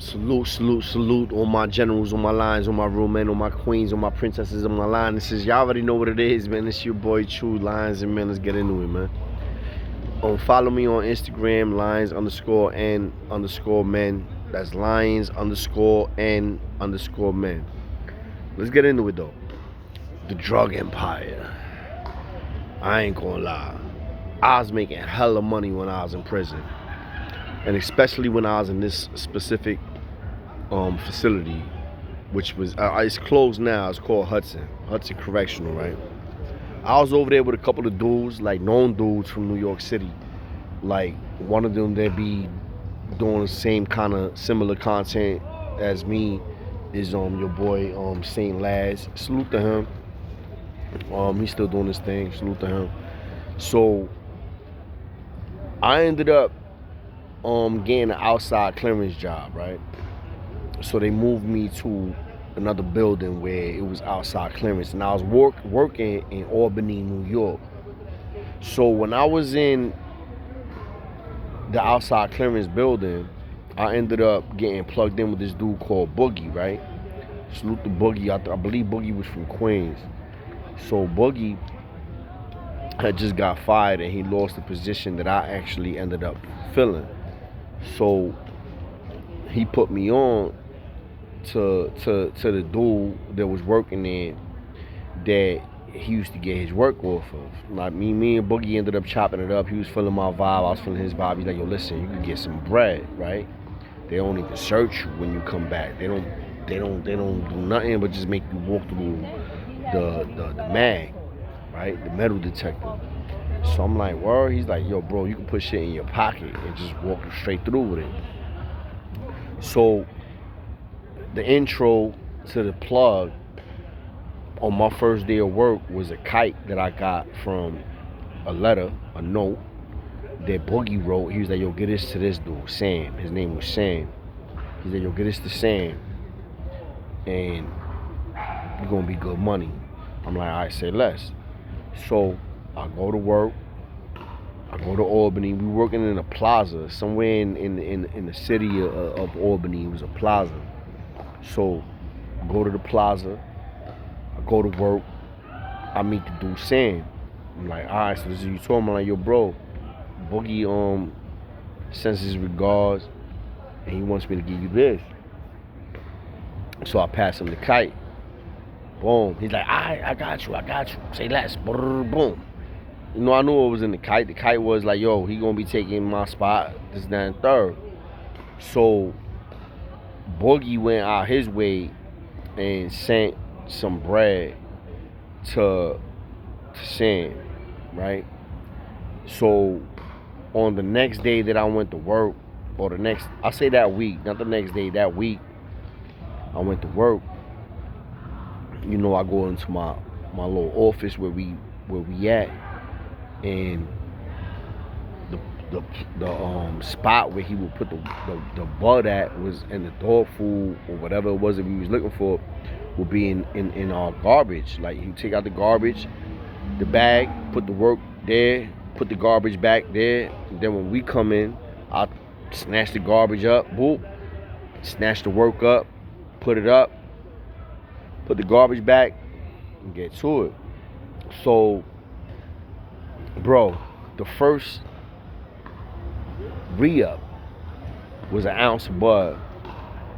Salute, salute, salute, all my generals, all my lions, all my real men, all my queens, all my princesses on my line. This is, y'all already know what it is, man. It's your boy True Lions and Men. Let's get into it, man. Follow me on Instagram, lions_and_men. That's lions_and_men. Let's get into it though. The drug empire. I ain't gonna lie. I was making hella money when I was in prison. And especially when I was in this specific facility, which was, it's closed now. It's called Hudson Correctional, right? I was over there with a couple of dudes, like known dudes from New York City. Like one of them that be doing the same kind of similar content as me is your boy Saint Laz. Salute to him. He's still doing his thing. Salute to him. So I ended up getting an outside clearance job, right? So they moved me to another building where it was outside clearance, and I was working in Albany, New York. So when I was in the outside clearance building, I ended up getting plugged in with this dude called Boogie, right? Salute to Boogie. I believe Boogie was from Queens. So Boogie had just got fired, and he lost the position that I actually ended up filling. So he put me on to the dude that was working there that he used to get his work off of. Like me and Boogie ended up chopping it up. He was feeling my vibe, I was feeling his vibe. He's like, yo, listen, you can get some bread, right? They don't even search you when you come back. They don't do nothing but just make you walk through the mag, right? The metal detector. So I'm like, word? He's like, yo, bro, you can put shit in your pocket and just walk straight through with it. So the intro to the plug on my first day of work was a kite that I got from a note that Boogie wrote. He was like, yo, get this to this dude, Sam. His name was Sam. He's like, yo, get this to Sam, and you're gonna be good money. I'm like, all right, say less. So I go to work. I go to Albany. We working in a plaza somewhere in the city of Albany. It was a plaza. So I go to the plaza. I go to work. I meet the dude Sam. I'm like, all right, so this is you told me. I'm like, yo, bro, Boogie sends his regards, and he wants me to give you this. So I pass him the kite. Boom. He's like, all right, I got you. Say less. Boom. You know, I knew it was in the kite. The kite was like, yo, he gonna be taking my spot, this, that, and third. So Boogie went out his way and sent some bread to Sam, right? So on the next day that I went to work, or that week, not the next day, that week, I went to work. You know, I go into my little office where we at, and the spot where he would put the bud at was in the dog food or whatever it was that we was looking for, would be in our garbage. Like, he take out the garbage, the bag, put the work there, put the garbage back there. And then when we come in, I snatch the garbage up, boop, snatch the work up, put it up, put the garbage back, and get to it. So, bro, the first re-up was an ounce of bud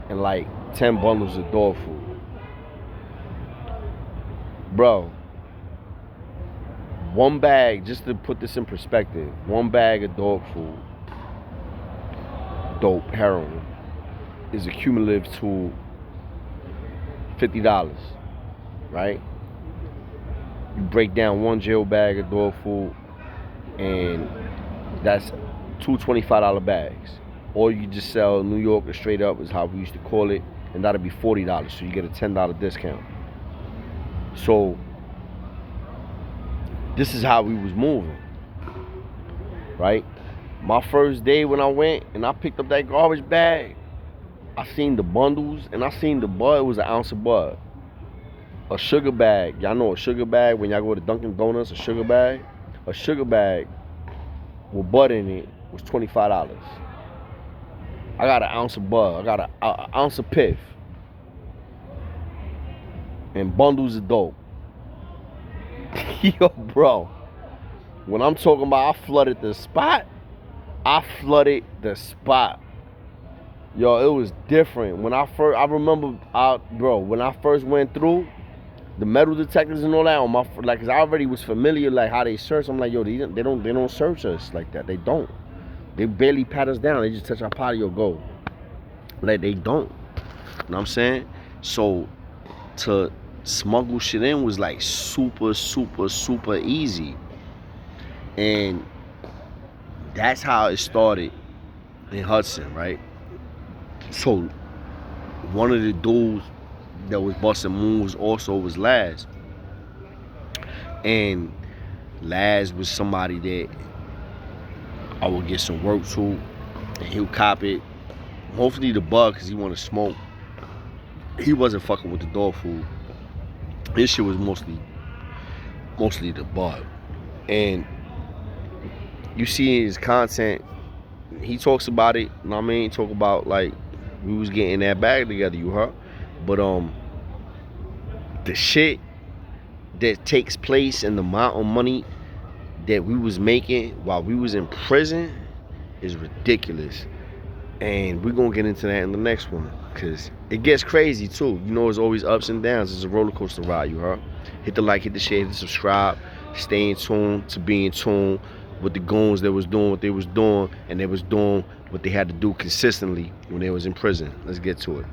and like 10 bundles of dog food. Bro, one bag, just to put this in perspective, one bag of dog food, dope, heroin, is a cumulative to $50, right? You break down one jail bag of dog food, and that's two $25 bags. Or you just sell New York or straight up, is how we used to call it, and that'll be $40, so you get a $10 discount. So this is how we was moving, right? My first day when I went and I picked up that garbage bag, I seen the bundles and I seen the bud. It was an ounce of bud. A sugar bag, y'all know a sugar bag when y'all go to Dunkin' Donuts, a sugar bag with bud in it was $25. I got an ounce of bud. I got an ounce of piff. And bundles of dope. Yo, bro. When I'm talking about I flooded the spot, I flooded the spot. Yo, it was different. I remember, when I first went through, the metal detectors and all that on my, like, cause I already was familiar, like, how they search. I'm like, yo, they don't search us like that. They don't. They barely pat us down. They just touch our potty or go. Like, they don't. You know what I'm saying? So, to smuggle shit in was like super, super, super easy. And that's how it started in Hudson, right? So, one of the dudes that was busting moves also was Laz. And Laz was somebody that I would get some work to, and he'll cop it. Mostly the bug, because he wanted to smoke. He wasn't fucking with the dog food. This shit was mostly the bug. And you see his content, he talks about it, you know what I mean? Talk about, like, we was getting that bag together, you heard? But the shit that takes place and the amount of money that we was making while we was in prison is ridiculous. And we're gonna get into that in the next one, because it gets crazy too. You know, it's always ups and downs. It's a roller coaster ride, you heard? Hit the like, hit the share, hit the subscribe. Stay in tune to be in tune with the goons that was doing what they was doing, and they was doing what they had to do consistently when they was in prison. Let's get to it.